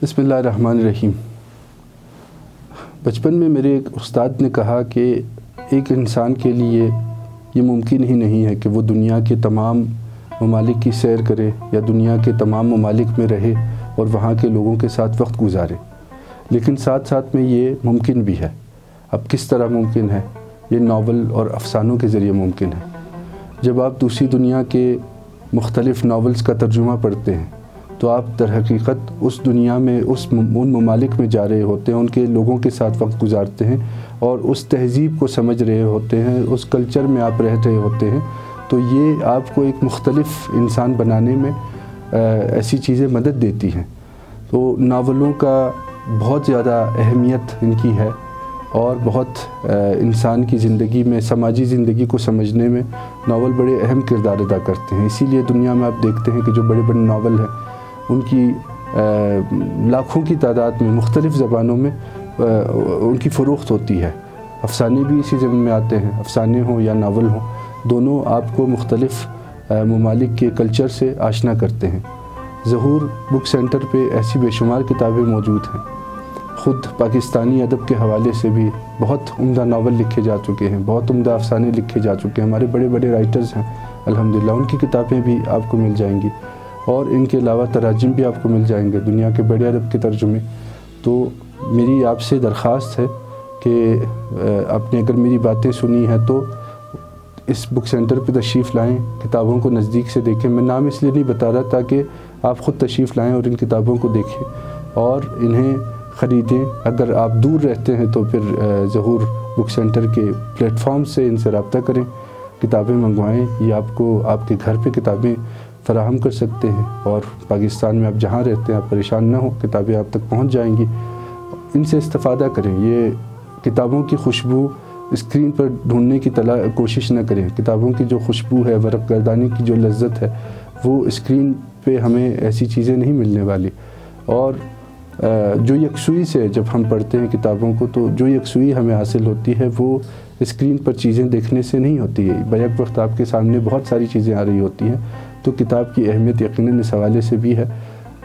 بسم اللہ الرحمن الرحیم۔ بچپن میں میرے ایک استاد نے کہا کہ ایک انسان کے لیے یہ ممکن ہی نہیں ہے کہ وہ دنیا کے تمام ممالک کی سیر کرے یا دنیا کے تمام ممالک میں رہے اور وہاں کے لوگوں کے ساتھ وقت گزارے، لیکن ساتھ ساتھ میں یہ ممکن بھی ہے۔ اب کس طرح ممکن ہے؟ یہ ناول اور افسانوں کے ذریعے ممکن ہے۔ جب آپ دوسری دنیا کے مختلف ناولز کا ترجمہ پڑھتے ہیں تو آپ در حقیقت اس دنیا میں ان ممالک میں جا رہے ہوتے ہیں، ان کے لوگوں کے ساتھ وقت گزارتے ہیں اور اس تہذیب کو سمجھ رہے ہوتے ہیں، اس کلچر میں آپ رہ رہے ہوتے ہیں۔ تو یہ آپ کو ایک مختلف انسان بنانے میں ایسی چیزیں مدد دیتی ہیں۔ تو ناولوں کا بہت زیادہ اہمیت ان کی ہے اور بہت انسان کی زندگی میں، سماجی زندگی کو سمجھنے میں ناول بڑے اہم کردار ادا کرتے ہیں۔ اسی لیے دنیا میں آپ دیکھتے ہیں کہ جو بڑے بڑے ناول ہیں ان کی لاکھوں کی تعداد میں مختلف زبانوں میں ان کی فروخت ہوتی ہے۔ افسانے بھی اسی ضمن میں آتے ہیں، افسانے ہوں یا ناول ہوں، دونوں آپ کو مختلف ممالک کے کلچر سے آشنا کرتے ہیں۔ ظہور بک سینٹر پہ ایسی بے شمار کتابیں موجود ہیں۔ خود پاکستانی ادب کے حوالے سے بھی بہت عمدہ ناول لکھے جا چکے ہیں، بہت عمدہ افسانے لکھے جا چکے ہیں۔ ہمارے بڑے بڑے رائٹرز ہیں الحمدللہ، ان کی کتابیں بھی آپ کو مل جائیں گی اور ان کے علاوہ تراجم بھی آپ کو مل جائیں گے، دنیا کے بڑے ادب کے ترجمے۔ تو میری آپ سے درخواست ہے کہ آپ نے اگر میری باتیں سنی ہیں تو اس بک سینٹر پہ تشریف لائیں، کتابوں کو نزدیک سے دیکھیں۔ میں نام اس لیے نہیں بتا رہا تاکہ آپ خود تشریف لائیں اور ان کتابوں کو دیکھیں اور انہیں خریدیں۔ اگر آپ دور رہتے ہیں تو پھر ظہور بک سینٹر کے پلیٹ فارم سے ان سے رابطہ کریں، کتابیں منگوائیں، یہ آپ کو آپ کے گھر پہ کتابیں فراہم کر سکتے ہیں۔ اور پاکستان میں آپ جہاں رہتے ہیں آپ پریشان نہ ہوں، کتابیں آپ تک پہنچ جائیں گی، ان سے استفادہ کریں۔ یہ کتابوں کی خوشبو اسکرین پر ڈھونڈنے کی کوشش نہ کریں۔ کتابوں کی جو خوشبو ہے، ورق گردانی کی جو لذت ہے، وہ اسکرین پہ ہمیں ایسی چیزیں نہیں ملنے والی۔ اور جو یکسوئی سے جب ہم پڑھتے ہیں کتابوں کو تو جو یکسوئی ہمیں حاصل ہوتی ہے وہ اسکرین پر چیزیں دیکھنے سے نہیں ہوتی ہے۔ بیک وقت آپ کے سامنے بہت ساری چیزیں آ رہی ہوتی ہیں، تو کتاب کی اہمیت یقیناً اس حوالے سے بھی ہے۔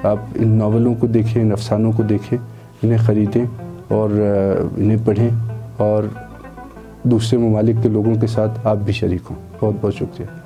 آپ ان ناولوں کو دیکھیں، ان افسانوں کو دیکھیں، انہیں خریدیں اور انہیں پڑھیں اور دوسرے ممالک کے لوگوں کے ساتھ آپ بھی شریک ہوں۔ بہت بہت شکریہ۔